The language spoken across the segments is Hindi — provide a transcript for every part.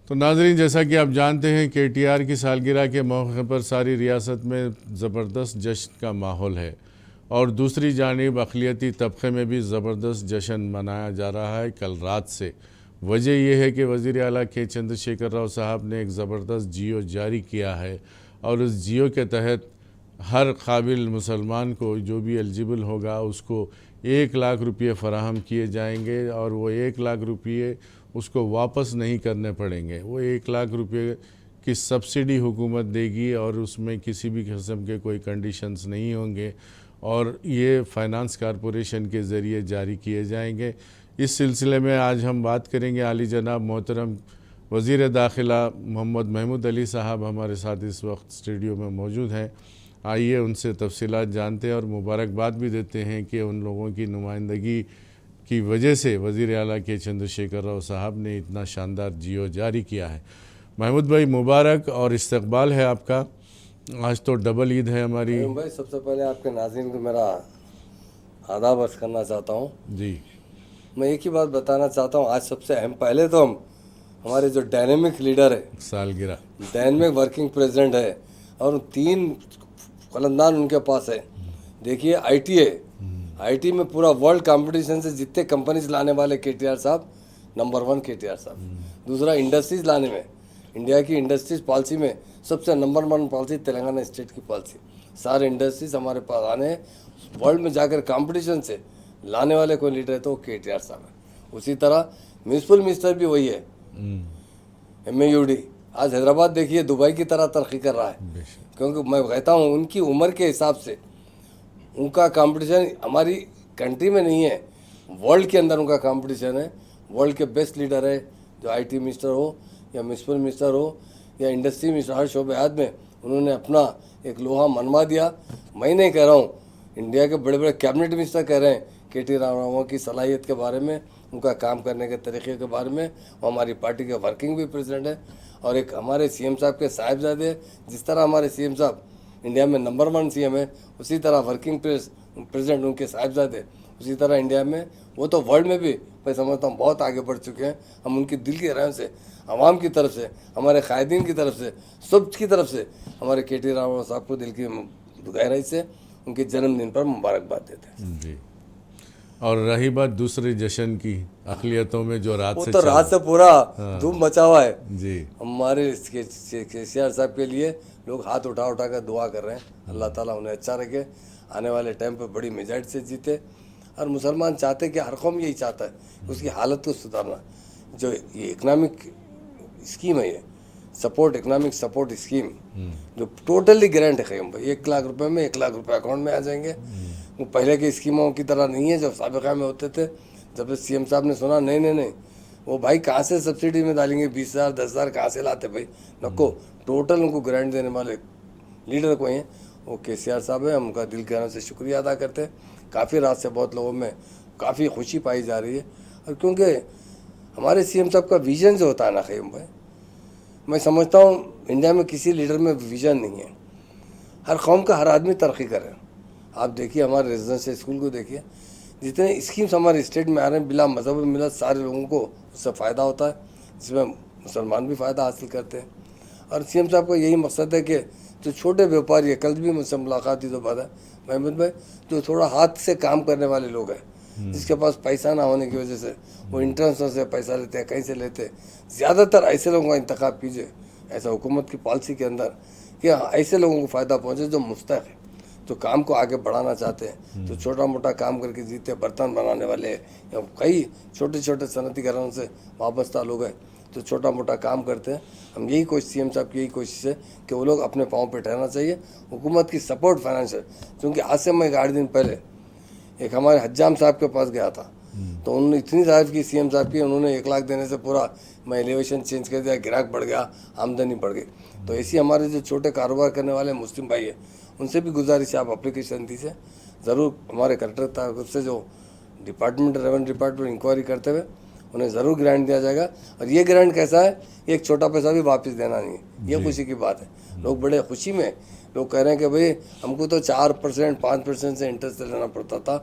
तो नाज़रीन, जैसा कि आप जानते हैं KTR की सालगिरह के मौके पर सारी रियासत में ज़बरदस्त जश्न का माहौल है और दूसरी जानिब अक़लियती तबके में भी ज़बरदस्त जश्न मनाया जा रहा है कल रात से। वजह यह है कि वज़ीर आला के चंद्रशेखर राव साहब ने एक ज़बरदस्त जियो जारी किया है और उस जियो के तहत हर काबिल मुसलमान को जो भी एलिजिबल होगा उसको 1 लाख रुपये फ़राहम किए जाएंगे और वो 1 लाख रुपये उसको वापस नहीं करने पड़ेंगे। वो 1 लाख रुपये की सब्सिडी हुकूमत देगी और उसमें किसी भी किस्म के कोई कंडीशंस नहीं होंगे और ये फ़ाइनेंस कॉरपोरेशन के ज़रिए जारी किए जाएंगे। इस सिलसिले में आज हम बात करेंगे। आली जनाब मोहतरम वज़ीर दाखिला मोहम्मद महमूद अली साहब हमारे साथ इस वक्त स्टूडियो में मौजूद हैं। आइए उनसे तफसीलात जानते हैं और मुबारकबाद भी देते हैं कि उन लोगों की नुमाइंदगी की वजह से वज़ीर आला के चंद्रशेखर राव साहब ने इतना शानदार जियो जारी किया है। महमूद भाई, मुबारक और इस्तकबाल है आपका। आज तो डबल ईद है हमारी। भाई, सबसे पहले आपके नाज़रीन को मेरा आदाब अर्ज़ करना चाहता हूँ जी। मैं एक ही बात बताना चाहता हूँ, आज सबसे अहम, पहले तो हम हमारे जो डायनेमिक लीडर है, सालगिरह डायनेमिक वर्किंग प्रेसिडेंट है और 3 कलंदान उनके पास है। देखिए, आईटी में पूरा वर्ल्ड कंपटीशन से जितने कंपनीज लाने वाले KTR साहब नंबर 1 KTR साहब। दूसरा, इंडस्ट्रीज लाने में इंडिया की इंडस्ट्रीज पॉलिसी में सबसे नंबर 1 पॉलिसी तेलंगाना स्टेट की पॉलिसी। सारे इंडस्ट्रीज हमारे पास आने, वर्ल्ड में जाकर कंपटीशन से लाने वाले कोई लीडर है तो KTR साहब है। उसी तरह म्यूनसिपल मिनिस्टर भी वही है, MAUD। आज हैदराबाद देखिए दुबई की तरह तरक्की कर रहा है, क्योंकि मैं कहता हूँ उनकी उम्र के हिसाब से उनका कंपटीशन हमारी कंट्री में नहीं है, वर्ल्ड के अंदर उनका कंपटीशन है। वर्ल्ड के बेस्ट लीडर है, जो IT मिनिस्टर हो या म्यूनसिपल मिनिस्टर हो या इंडस्ट्री मिनिस्टर, हर शोबे में उन्होंने अपना एक लोहा मनवा दिया। मैं नहीं कह रहा हूँ, इंडिया के बड़े बड़े कैबिनेट मिनिस्टर कह रहे हैं KT रामाराव की सलाहियत के बारे में, उनका काम करने के तरीके के बारे में। वो हमारी पार्टी के वर्किंग भी प्रेसिडेंट है और एक हमारे CM साहब के साहिबजादे। जिस तरह हमारे CM साहब इंडिया में नंबर 1 CM है, उसी तरह वर्किंग प्रेसिडेंट उनके साहिबजादे, उसी तरह इंडिया में वो तो वर्ल्ड में भी मैं समझता हूँ बहुत आगे बढ़ चुके हैं। हम उनकी दिल की रहम से, आवाम की तरफ से, हमारे कायदीन की तरफ से, सब की तरफ से हमारे KT रामाराव साहब को दिल की गहराई से उनके जन्मदिन पर मुबारकबाद देते हैं जी। और रही बात दूसरे जश्न की, अक़लियतों में जो रात से रात से पूरा धूम मचा हुआ है जी। हमारे KCR साहब के लिए लोग हाथ उठा उठा कर दुआ कर रहे हैं, अल्लाह ताला उन्हें अच्छा रखे, आने वाले टाइम पे बड़ी मेजॉरिटी से जीते। और मुसलमान चाहते कि हर कौम यही चाहता है उसकी हालत को सुधारना। जो ये इकनॉमिक स्कीम है, ये इकनॉमिक सपोर्ट स्कीम जो टोटली गारंट है ख़ैम भाई, 1 लाख रुपए में 1 लाख रुपए अकाउंट में आ जाएंगे। वो पहले की स्कीमों की तरह नहीं है जो साबिक़ा में होते थे। जब से CM साहब ने सुना नहीं वो भाई कहाँ से सब्सिडी में डालेंगे, 20,000 10,000 कहाँ से लाते भाई, नको टोटल उनको गारंटी देने वाले लीडर कोई हैं वो KCR साहब है। हम उनका दिल के से शुक्रिया अदा करते हैं। काफ़ी रात से बहुत लोगों में काफ़ी खुशी पाई जा रही है, और क्योंकि हमारे CM साहब का विज़न जो होता है ना ख़ैम भाई, मैं समझता हूँ इंडिया में किसी लीडर में विज़न नहीं है। हर कौम का हर आदमी तरक्की करे। आप देखिए हमारे रेजिडेंशियल स्कूल को देखिए, जितने स्कीम्स हमारे स्टेट में आ रहे हैं, बिला मजहब मिलत सारे लोगों को उससे फ़ायदा होता है, जिसमें मुसलमान भी फ़ायदा हासिल करते हैं। और CM साहब का यही मकसद है कि जो छोटे व्यापारी है, कल भी मुझसे मुलाकात हुई तो बात है महमूद भाई, जो थोड़ा हाथ से काम करने वाले लोग हैं, जिसके पास पैसा ना होने की वजह से वो इंटरनेशनल से पैसा लेते हैं, कहीं से लेते हैं, ज़्यादातर ऐसे लोगों का इंतखाब कीजिए ऐसा हुकूमत की पॉलिसी के अंदर कि ऐसे लोगों को फ़ायदा पहुँचे जो मुस्तैक़ है, तो काम को आगे बढ़ाना चाहते हैं, तो छोटा मोटा काम करके जीते, बर्तन बनाने वाले या कई छोटे छोटे सनती घरानों से वाबस्ता लोग हैं, तो छोटा मोटा काम करते हैं। हम यही कोशिश, CM साहब की यही कोशिश है कि वो लोग अपने पाँव पे ठहरना चाहिए, हुकूमत की सपोर्ट फाइनेंशियल। क्योंकि आज से मैं 8 दिन पहले एक हमारे हज्जाम साहब के पास गया था, तो उन्होंने इतनी तारीफ की CM साहब की, उन्होंने 1 लाख देने से पूरा मैं एलिवेशन चेंज कर दिया, ग्राहक बढ़ गया, आमदनी बढ़ गई। तो ऐसी हमारे जो छोटे कारोबार करने वाले मुस्लिम भाई है, उनसे भी गुजारिश है आप एप्लीकेशन दीजिए ज़रूर। हमारे कलेक्टर तरफ से जो डिपार्टमेंट रेवेन्यू डिपार्टमेंट इंक्वायरी करते हुए उन्हें ज़रूर ग्रांट दिया जाएगा। और ये ग्रांट कैसा है, एक छोटा पैसा भी वापस देना नहीं है, ये खुशी की बात है। लोग बड़े खुशी में लोग कह रहे हैं कि भाई हमको तो 4% 5% से इंटरेस्ट लेना पड़ता था,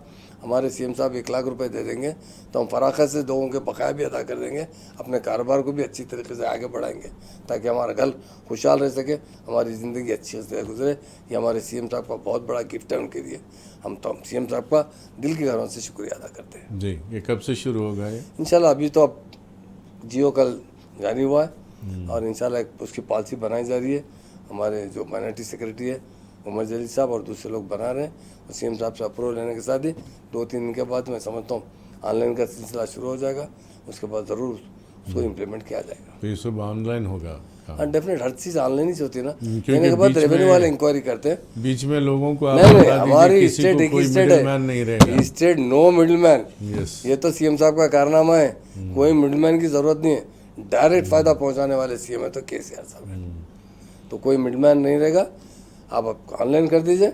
हमारे सीएम साहब 1 लाख रुपए दे देंगे तो हम फराखत से लोगों के बकाया भी अदा कर देंगे, अपने कारोबार को भी अच्छी तरीके से आगे बढ़ाएंगे ताकि हमारा घर खुशहाल रह सके, हमारी ज़िंदगी अच्छी से गुजरे। ये हमारे सीएम साहब का बहुत बड़ा गिफ्ट है उनके लिए। हम तो सीएम साहब का दिल की गहराइयों से शुक्रिया अदा करते हैं। जी, ये कब से शुरू होगा ये? इंशाल्लाह अभी तो अब जियो कल जारी हुआ है और इंशाल्लाह एक उसकी पॉलिसी बनाई जा रही है। हमारे जो माइनॉरिटी सेक्रेटरी है उमर जलील साहब और दूसरे लोग बना रहे हैं और सीएम साहब से अप्रूवल लेने के साथ ही 2-3 दिन के बाद मैं समझता हूँ ऑनलाइन का सिलसिला शुरू हो जाएगा, उसके बाद ज़रूर उसको इम्प्लीमेंट किया जाएगा। तो ये सब ऑनलाइन होगा? हाँ डेफिनेट, हर चीज़ ऑनलाइन ही होती है ना, क्योंकि लेने के बाद बीच रेवेन्यू में- वाले इंक्वायरी करते हैं। बीच में लोगों को आप नहीं नहीं, बता दीजिए, हमारी किसी स्टेट को एक कोई ही स्टेट मिडिलमैन नहीं रहेगा। है, स्टेट नो मिडिलमैन। यस, ये तो सीएम साहब का कारनामा है, कोई मिडिलमैन की ज़रूरत नहीं है, डायरेक्ट फ़ायदा पहुंचाने वाले सीएम है तो केसीआर साहब है। तो कोई मिडलमैन नहीं रहेगा, आप ऑनलाइन कर दीजिए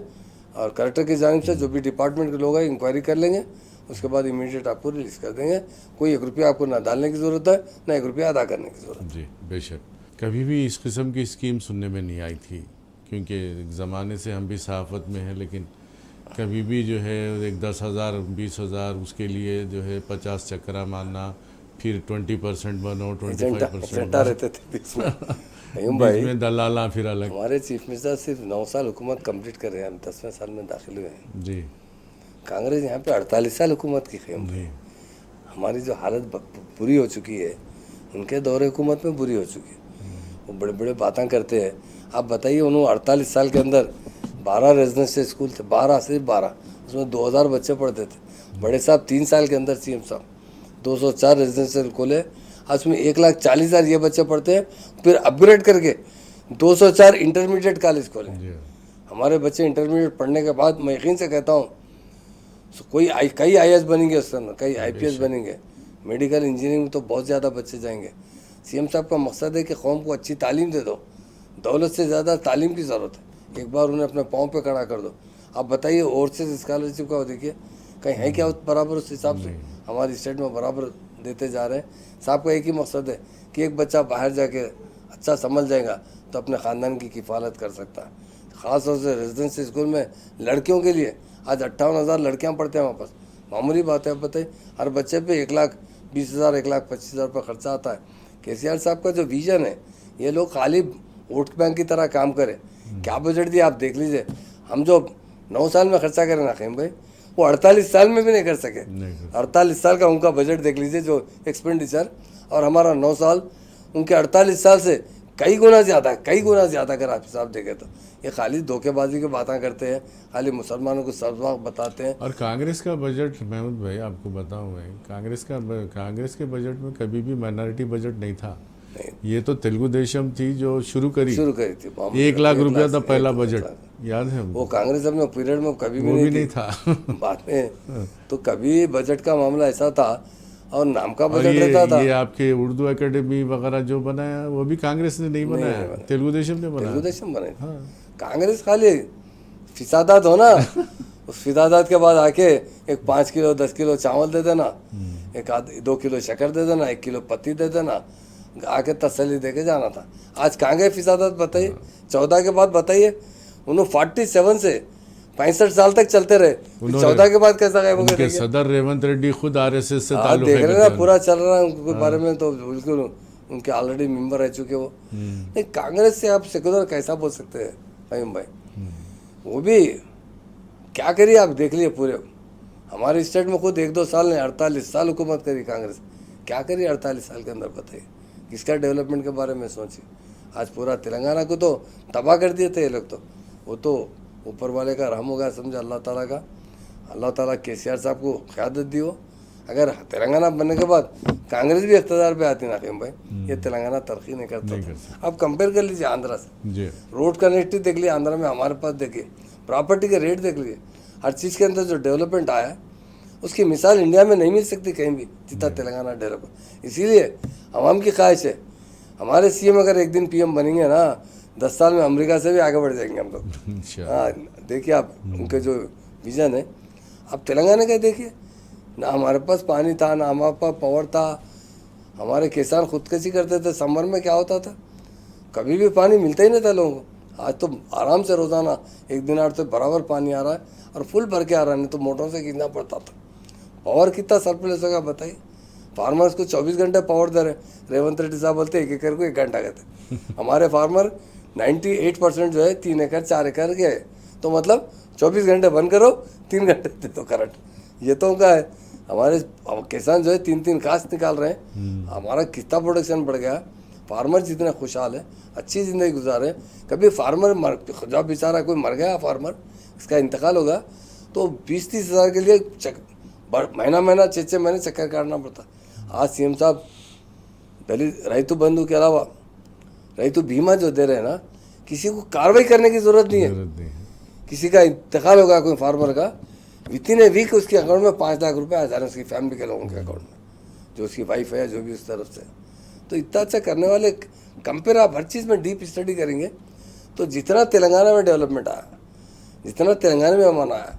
और कलेक्टर की जानिब से जो भी डिपार्टमेंट के लोग हैं इंक्वायरी कर लेंगे, उसके बाद इमीडिएट आपको रिलीज़ कर देंगे। कोई 1 रुपया आपको ना डालने की ज़रूरत है, ना 1 रुपया अदा करने की ज़रूरत है। जी बेशक। कभी भी इस किस्म की स्कीम सुनने में नहीं आई थी, क्योंकि ज़माने से हम भी सहाफ़त में हैं, लेकिन कभी भी जो है एक 10,000 20,000 उसके लिए जो है 50 चक्करा मारना, फिर 20% बनो, 25% एजेंटा रहते थे बीच में। अयूम बीच भाई, में दलाला फिर अलग। हमारे चीफ मिनिस्टर सिर्फ 9 साल हुकूमत कंप्लीट कर रहे हैं, हम 10वें साल में दाखिल हुए हैं। जी कांग्रेस यहाँ पे 48 साल हुकूमत की है। जी हमारी जो हालत बुरी हो चुकी है, उनके दौरे हुकूमत में बुरी हो चुकी है। वो बड़े बड़े बातें करते हैं। आप बताइए, उन्होंने 48 साल के अंदर 12 रेजिडेंशियल स्कूल थे, 12 सिर्फ 12, उसमें 2000 बच्चे पढ़ते थे। बड़े साहब 3 साल के अंदर सीएम साहब 204 रेजिडेंशियल खोले, आज उसमें 1,40,000 ये बच्चे पढ़ते हैं। फिर अपग्रेड करके 204 इंटरमीडिएट कॉलेज खोले। जी हमारे बच्चे इंटरमीडिएट पढ़ने के बाद मैं यकीन से कहता हूँ कई IAS बनेंगे, उसके अंदर कई IPS बनेंगे, मेडिकल इंजीनियरिंग में तो बहुत ज़्यादा बच्चे जाएंगे। सीएम साहब का मकसद है कि कौम को अच्छी तालीम दे दो, दौलत से ज़्यादा तालीम की ज़रूरत है। एक बार उन्हें अपने पाँव पे खड़ा कर दो। आप बताइए ओवरसीज स्कॉलरशिप का देखिए कहीं है क्या बराबर, उस हिसाब से हमारी स्टेट में बराबर देते जा रहे हैं। साहब का एक ही मकसद है कि एक बच्चा बाहर जाके अच्छा समझ जाएगा तो अपने ख़ानदान की किफ़ालत कर सकता है। ख़ास तौर से रेजिडेंशियल स्कूल में लड़कियों के लिए आज 58,000 लड़कियां पढ़ते हैं वापस, मामूली बात है। आप बताइए, हर बच्चे पे 1,20,000 1,25,000 रुपये खर्चा आता है। केसीआर साहब का जो विजन है, ये लोग खाली वोट बैंक की तरह काम करें। क्या बजट दिया आप देख लीजिए। हम जो 9 साल में खर्चा करें ना खीम भाई, वो 48 साल में भी नहीं कर सके। 48 साल का उनका बजट देख लीजिए जो एक्सपेंडिचर, और हमारा 9 साल, उनके 48 साल से कई गुना ज़्यादा अगर आप हिसाब देखें तो। ये खाली धोखेबाजी की बातें करते हैं, खाली मुसलमानों को सबक बताते हैं। और कांग्रेस का बजट, महमूद भाई आपको बताऊं मैं, कांग्रेस के बजट में कभी भी माइनॉरिटी बजट नहीं था। ये तो तेलुगु देशम थी जो शुरू करी थी। 1 लाख रुपया था पहला बजट, याद है? वो कांग्रेस अपने पीरियड में कभी वो भी नहीं था। बाद में तो कभी बजट का मामला ऐसा था और नाम का और बजट रहता था। ये आपके उर्दू एकेडमी वगैरह जो बनाया वो भी कांग्रेस ने नहीं बनाया, तेलुगु देशम ने बनाया। तेलुगु देशम बनाया। कांग्रेस खाली फिसादात हो ना, उस फिसादात के बाद आके एक 5 किलो 10 किलो चावल दे देना, एक 2 किलो शक्कर दे देना, 1 किलो पत्ती दे देना, आके तसल्ली दे के जाना था। आज कहाँ गए फिसादात बताइए? 14 के बाद बताइए। उन्होंने 47 से 65 साल तक चलते रहे, 14 के बाद कैसा गए? उनके सदर रेवंत रेड्डी खुद RSS से ताल्लुक देख रहे ना, पूरा चल रहा है उनके बारे में तो बिल्कुल उनके ऑलरेडी मेंबर रह चुके वो। नहीं, कांग्रेस से आप सेकुलर कैसा बोल सकते हैं फहीम भाई? वो भी क्या करिए आप देख लिए पूरे हमारे स्टेट में खुद 1-2 साल ने 48 साल हुकूमत करी कांग्रेस। क्या करिए 48 साल के अंदर? बताइए किसका डेवलपमेंट के बारे में सोचिए। आज पूरा तेलंगाना को तो तबाह कर दिए थे ये लोग। तो वो तो ऊपर वाले का रहम हो गया, समझे, अल्लाह ताला का। अल्लाह ताला केसीआर साहब को क़यादत दी हो। अगर तेलंगाना बनने के बाद कांग्रेस भी इक़्तिदार पे आती ना खीम भाई, ये तेलंगाना तरक्की नहीं करता था। आप कंपेयर कर लीजिए आंध्रा से, रोड कनेक्टिविटी देख लिया आंध्रा में, हमारे पास देखिए प्रॉपर्टी के रेट देख लीजिए, हर चीज़ के अंदर जो डेवलपमेंट आया उसकी मिसाल इंडिया में नहीं मिल सकती कहीं भी जितना तेलंगाना डेवलप। इसीलिए आवाम की ख्वाहिश है हमारे सीएम अगर एक दिन PM बनेंगे ना, 10 साल में अमेरिका से भी आगे बढ़ जाएंगे हम लोग। हाँ देखिए आप उनके जो विज़न है। आप तेलंगाना का देखिए, ना हमारे पास पानी था, ना हमारे पास पावर था, हमारे किसान खुदकशी करते थे। समर में क्या होता था, कभी भी पानी मिलता ही नहीं था लोगों को। आज तो आराम से रोज़ाना 1 दिन 8 तो बराबर पानी आ रहा है और फुल भर के आ रहा है, नहीं तो मोटरों से खींचना पड़ता था। पावर कितना सरप्लस होगा बताइए। फार्मर्स को 24 घंटे पावर दे रहे। रेवंत रेड्डी साहब बोलते 1 एकड़ को 1 घंटा कहते। हमारे फार्मर 98% जो है 3 एकड़ 4 एकड़ के है, तो मतलब 24 घंटे बंद करो, 3 घंटे दे दो करंट। ये तो उनका है। हमारे किसान जो है 3-3 काश्त निकाल रहे हैं। हमारा कितना प्रोडक्शन बढ़ गया। फार्मर जितने खुशहाल है, अच्छी ज़िंदगी गुजारे। कभी फार्मर जब बेचारा कोई मर गया फार्मर, इसका इंतकाल होगा तो 20-30 हज़ार के लिए महीना 6-6 महीने चक्कर काटना पड़ता। आज सीएम साहब दलित रैतु बंधु के अलावा रैतु बीमा जो दे रहे हैं ना, किसी को कार्रवाई करने की ज़रूरत नहीं है। किसी का इंतकाल होगा कोई फार्मर का, विथिन ए वीक उसके अकाउंट में 5 लाख रुपए आ जा रहे हैं उसकी फैमिली के लोगों के अकाउंट में, जो उसकी वाइफ है जो भी उस तरफ से। तो इतना अच्छा करने वाले कंपेयर आप हर चीज़ में डीप स्टडी करेंगे तो जितना तेलंगाना में डेवलपमेंट आया, जितना तेलंगाना में अमन आया,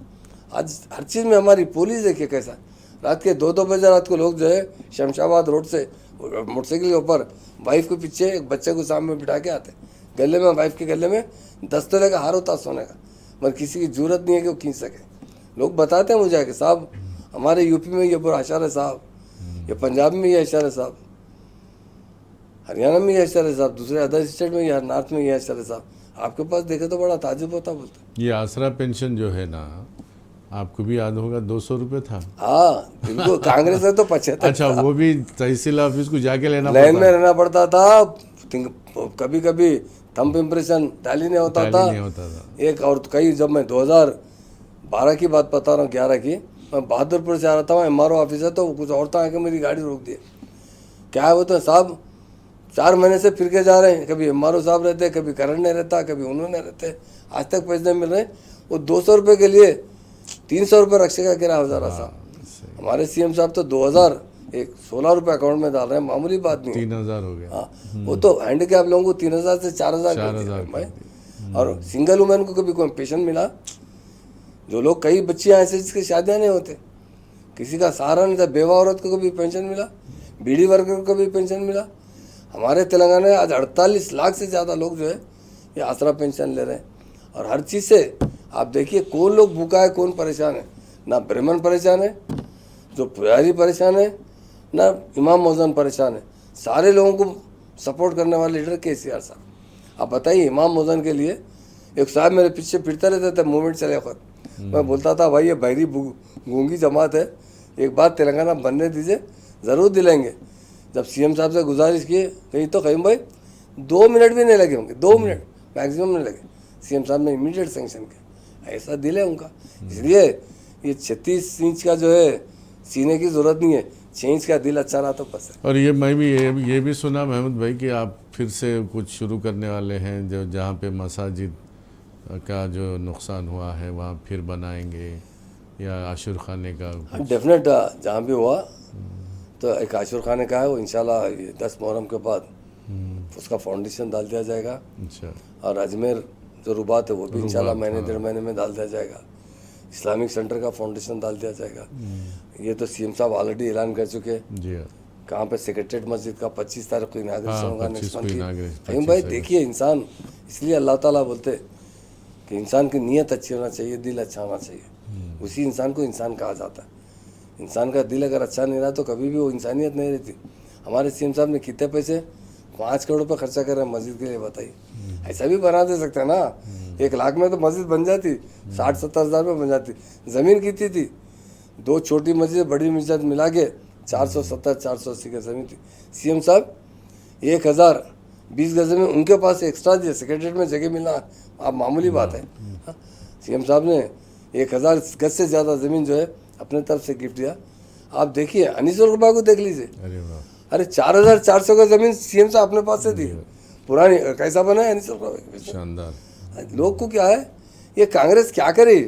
आज हर चीज़ में हमारी पुलिस देखिए कैसा। रात के 2-2 बजे रात को लोग जो है शमशाबाद रोड से मोटरसाइकिल के ऊपर वाइफ के पीछे एक बच्चे को सामने बिठा के आते, गले में वाइफ के गले में 10 तोले का हार होता सोने का, मगर किसी की जरूरत नहीं है कि वो खींच सके। लोग बताते हैं मुझे कि साहब हमारे यूपी में ये बुरा अशार है साहब, ये पंजाब में ये अशार है साहब, हरियाणा में ये अशार है साहब, दूसरे अदर स्टेट में या नॉर्थ में ये अशार है साहब। आपके पास देखे तो बड़ा ताजुब होता। बोलते ये आसरा पेंशन जो है ना, आपको भी याद होगा 200 रुपये था। हाँ बिल्कुल, कांग्रेस में तो 75। अच्छा, वो भी तहसील ऑफिस को जाके लेना लाइन में रहना पड़ता था। कभी कभी थंब इम्प्रेशन टैली नहीं होता था। एक और कई, जब मैं 2012 की बात बता रहा हूँ, 11 की, मैं बहादुरपुर से आ रहा था, वहाँ MRO ऑफिस है, तो कुछ औरतें आके मेरी गाड़ी रोक दी। क्या है बोलते हैं साहब 4 महीने से फिर के जा रहे हैं, कभी MRO साहब रहते, कभी करण नहीं रहता, कभी उन्होंने रहते, आज तक पैसे नहीं मिल रहे। वो 200 रुपये के लिए 300 रुपये रक्षा का किराया हो जा रहा साहब। हमारे सीएम साहब तो 2016 रुपये अकाउंट में डाल रहे हैं, मामूली बात नहीं। 3000 हो गया। हाँ, वो तो हैंडीकैप लोगों को 3000 से 4000 भाई। और सिंगल वुमेन को कभी कोई पेंशन मिला? जो लोग, कई बच्चियां ऐसे जिसकी शादियां नहीं होते, किसी का सहारा नहीं था, बेवा औरत को कभी पेंशन मिला, बीड़ी वर्कर को कभी पेंशन मिला। हमारे तेलंगाना में आज 48 लाख से ज़्यादा लोग जो है ये आसरा पेंशन ले रहे हैं। और हर चीज़ से आप देखिए कौन लोग भूखा है, कौन परेशान है। ना ब्राह्मण परेशान है, जो पुजारी परेशान है, ना इमाम मौजन परेशान है। सारे लोगों को सपोर्ट करने वाले लीडर KCR साहब। आप बताइए, इमाम मौजन के लिए एक साहब मेरे पीछे फिरते रहते थे मूवमेंट चले वक्त। मैं बोलता था भाई ये बहरी गूंगी जमात है, एक बार तेलंगाना बनने दीजिए, ज़रूर दिलाएंगे। जब सीएम साहब से गुजारिश की कहीं तो कहीं भाई 2 मिनट भी नहीं लगे होंगे, 2 मिनट मैक्सिमम नहीं लगे, सीएम साहब ने इमीडिएट सेंक्शन किया। ऐसा दिल है उनका। इसलिए ये 36 इंच का जो है सीने की ज़रूरत नहीं है, 6 इंच का दिल अच्छा रहा तो बस है। और ये मैं भी ये भी सुना महमूद भाई कि आप फिर से कुछ शुरू करने वाले हैं, जो जहाँ पे मसाजिद का जो नुकसान हुआ है वहाँ फिर बनाएंगे, या आशुर खाने का? डेफिनेट, जहाँ भी हुआ तो एक आशुर खाने का है, वो इंशाल्लाह 10 मुहर्रम के बाद उसका फाउंडेशन डाल दिया जाएगा। अच्छा। और अजमेर जो रुबात है वो भी इंशाल्लाह महीने 1.5 महीने में डाल दिया जाएगा। इस्लामिक सेंटर का फाउंडेशन डाल दिया जाएगा। ये तो सीएम साहब ऑलरेडी ऐलान कर चुके हैं। जी हाँ। कहाँ पे सेक्रेटरीट मस्जिद का 25 तारीख को इनाग्रेशन होगा नेक्स्ट मंथ। 25 भाई देखिए, इंसान, इसलिए अल्लाह ताला बोलते कि इंसान की नीयत अच्छी होना चाहिए, दिल अच्छा होना चाहिए। उसी इंसान को इंसान कहा जाता है। इंसान का दिल अगर अच्छा नहीं रहा तो कभी भी वो इंसानियत नहीं रहती। हमारे सीएम साहब ने कितने पैसे, 5 करोड़ रुपये खर्चा कर रहे हैं मस्जिद के लिए, बताइए। ऐसा भी बना दे सकते हैं ना, 1 लाख में तो मस्जिद बन जाती, 60-70 हज़ार में बन जाती। ज़मीन कितनी थी? 2 छोटी मस्जिद बड़ी मस्जिद मिला के 470-480 की ज़मीन थी। सीएम साहब 1020 गज में उनके पास एक्स्ट्रा दिए, सेक्रेटरीट में जगह मिलना आप मामूली बात है। सीएम साहब ने 1000 गज से ज़्यादा ज़मीन जो है अपने तरफ से गिफ्ट दिया। आप देखिए अनिसुल रुपये को देख लीजिए, अरे 4400 का ज़मीन सीएम साहब अपने पास से दी, पुरानी। कैसा बना है अनिसुल रुपये? शानदार। लोग को क्या है, ये कांग्रेस क्या करे,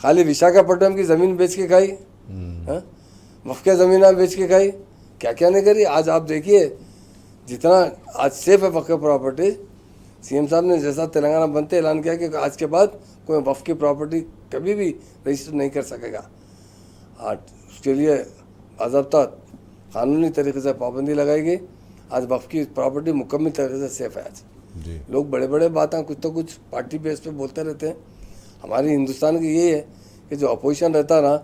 खाली विशाखापट्टनम की ज़मीन बेच के खाई, वफ़ के ज़मीन बेच के खाई, क्या क्या नहीं करी। आज आप देखिए जितना आज सेफ है वफ़ की प्रॉपर्टी, सीएम साहब ने जैसा तेलंगाना बनते ऐलान किया कि आज के बाद कोई वफ़ की प्रॉपर्टी कभी भी रजिस्टर नहीं कर सकेगा। आज उसके लिए बाज़ाब्ता कानूनी तरीके से पाबंदी लगाई गई। आज वफ़ की प्रॉपर्टी मुकम्मल तरीके से सेफ है आज। जी लोग बड़े बड़े बातें कुछ तो कुछ पार्टी बेस पे बोलते रहते हैं। हमारी हिंदुस्तान की ये है कि जो अपोजिशन रहता है ना,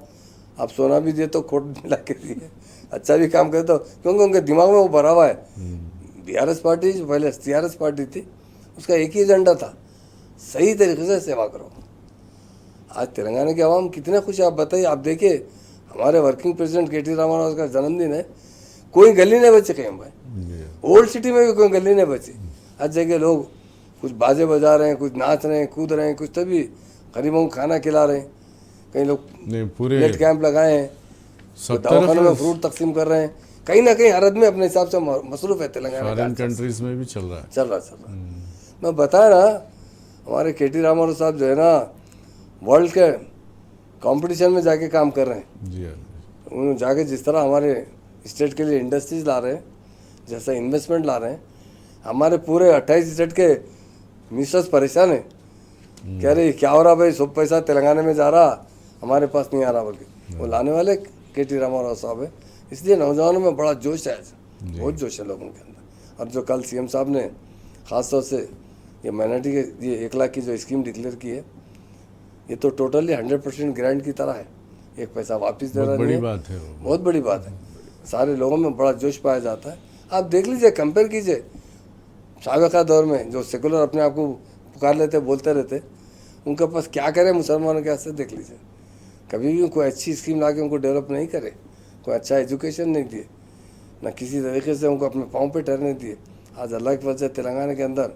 आप सोना भी दिए तो खोट मिला के दिए, अच्छा भी काम करे तो, क्योंकि उनके दिमाग में वो भरा हुआ है। बीआरएस पार्टी जो पहले टीआरएस पार्टी थी, उसका एक ही एजेंडा था, सही तरीके से सेवा करो। आज तेलंगाना के आवाम कितने खुश है आप बताइए। आप देखिए, हमारे वर्किंग प्रेसिडेंट के टी रामाराव का जन्मदिन है, कोई गली नहीं बची कहीं भाई, ओल्ड सिटी में भी कोई गली नहीं बची। हर जगह लोग कुछ बाजे बजा रहे हैं, कुछ नाच रहे हैं, कूद रहे हैं, कुछ तभी गरीबों को खाना खिला रहे हैं, कई लोग नहीं पूरे नेट कैंप लगाए हैं, सब दवाखानों में तरफ फ्रूट तकसीम कर रहे हैं। कहीं ना कहीं हर आदमी अपने हिसाब से मसरूफ है तेलंगाना फॉरेन का। कंट्रीज में भी चल रहा है। चल रहा मैं बताया ना, हमारे के टी रामाराव साहब जो है ना, वर्ल्ड के कंपटीशन में जाके काम कर रहे हैं। जी हाँ। उन्होंने जाके जिस तरह हमारे स्टेट के लिए इंडस्ट्रीज ला रहे हैं, जैसा इन्वेस्टमेंट ला रहे हैं, हमारे पूरे 28 स्टेट के मिनिस्टर्स परेशान है, कह रहे क्या हो रहा भाई, सब पैसा तेलंगाना में जा रहा, हमारे पास नहीं आ रहा। बल्कि वो लाने वाले के टी रामाराव साहब है। इसलिए नौजवानों में बड़ा जोश है आज, बहुत जोश है लोगों के अंदर। और जो कल सीएम साहब ने ख़ास तौर से ये माइनॉरिटी के ये 1 लाख की जो स्कीम डिक्लेयर की है, ये तो टोटली 100% ग्रांट की तरह है, एक पैसा वापस दे रहा बहुत नहीं बड़ी है। बात है वो। बहुत बड़ी बात है, सारे लोगों में बड़ा जोश पाया जाता है। आप देख लीजिए, कंपेयर कीजिए साबिका दौर में जो सेकुलर अपने आप को पुकार लेते बोलते रहते, उनके पास क्या करे मुसलमानों के हाथ देख लीजिए। कभी भी कोई अच्छी स्कीम ला के उनको डेवलप नहीं करे, कोई अच्छा एजुकेशन नहीं दिए, ना किसी तरीके से उनको अपने पाँव पे ठहरने दिए। आज अल्लाह की वजह से तेलंगाना के अंदर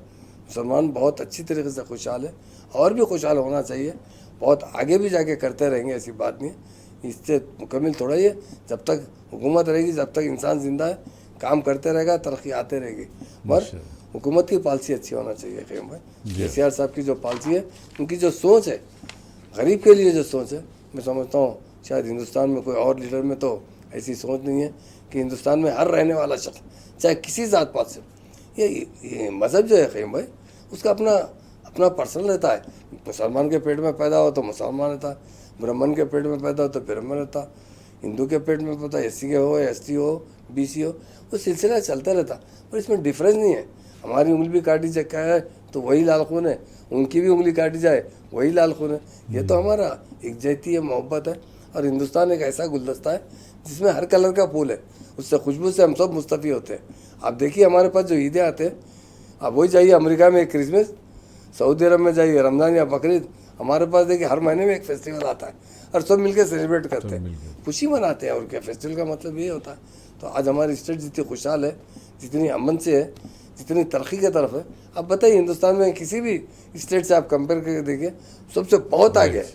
मुसलमान बहुत अच्छी तरीके से खुशहाल है, और भी खुशहाल होना चाहिए, बहुत आगे भी जाके करते रहेंगे, ऐसी बात नहीं है। इससे मुकम्मल थोड़ा ही है, जब तक हुकूमत रहेगी, जब तक इंसान जिंदा है, काम करते रहेगा, तरक्की आते रहेगी। मगर हुकूमत की पॉलिसी अच्छी होना चाहिए। ख़ैम भाई केसीआर साहब की जो पॉलिसी है, उनकी जो सोच है, गरीब के लिए जो सोच है, मैं समझता हूँ शायद हिंदुस्तान में कोई और लीडर में तो ऐसी सोच नहीं है कि हिंदुस्तान में हर रहने वाला शख्स, चाहे किसी ज़ात पात से, ये मज़हब जो है ख़ैम भाई, उसका अपना अपना पर्सनल रहता है। मुसलमान के पेट में पैदा हो तो मुसलमान रहता, ब्राह्मण के पेट में पैदा हो तो ब्राह्मण रहता, हिंदू के पेट में पता एससी के हो, एसटी हो, बीसी हो, वो सिलसिला चलता रहता। पर इसमें डिफरेंस नहीं है, हमारी उंगली भी काटी जाए तो वही लाल खून है, उनकी भी उंगली काटी जाए वही लाल खून है। ये तो हमारा एकजहती है, मोहब्बत है। और हिंदुस्तान एक ऐसा गुलदस्ता है जिसमें हर कलर का फूल है, उससे खुशबू से हम सब मुस्तफ़ी होते हैं। आप देखिए हमारे पास जो ईदें आते हैं, आप वही जाइए अमेरिका में क्रिसमस, सऊदी अरब में जाइए रमज़ान या बकरीद, हमारे पास देखिए हर महीने में एक फेस्टिवल आता है और सब मिलकर सेलिब्रेट करते हैं, खुशी मनाते हैं। और क्या फेस्टिवल का मतलब ये होता है। तो आज हमारी स्टेट जितनी खुशहाल है, जितनी अमन से है, जितनी तरक्की की तरफ है, आप बताइए हिंदुस्तान में किसी भी स्टेट से आप कंपेयर करके देखिए, सबसे बहुत आगे है,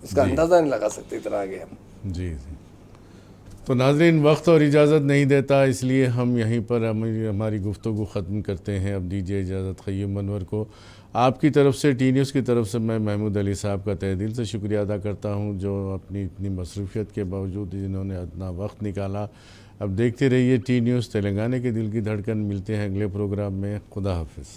इसका अंदाज़ा नहीं लगा सकते, इतना आगे है। जी जी। तो नाज़रीन, वक्त और इजाज़त नहीं देता, इसलिए हम यहीं पर हमारी गुफ्तगू ख़त्म करते हैं। अब दीजिए इजाज़त क़य्यूम अनवर को। आपकी तरफ से, टी न्यूज़ की तरफ से मैं महमूद अली साहब का तहे दिल से शुक्रिया अदा करता हूं, जो अपनी इतनी मसरूफ़ियत के बावजूद जिन्होंने इतना वक्त निकाला। अब देखते रहिए टी न्यूज़, तेलंगाना के दिल की धड़कन। मिलते हैं अगले प्रोग्राम में। खुदा हाफिज़।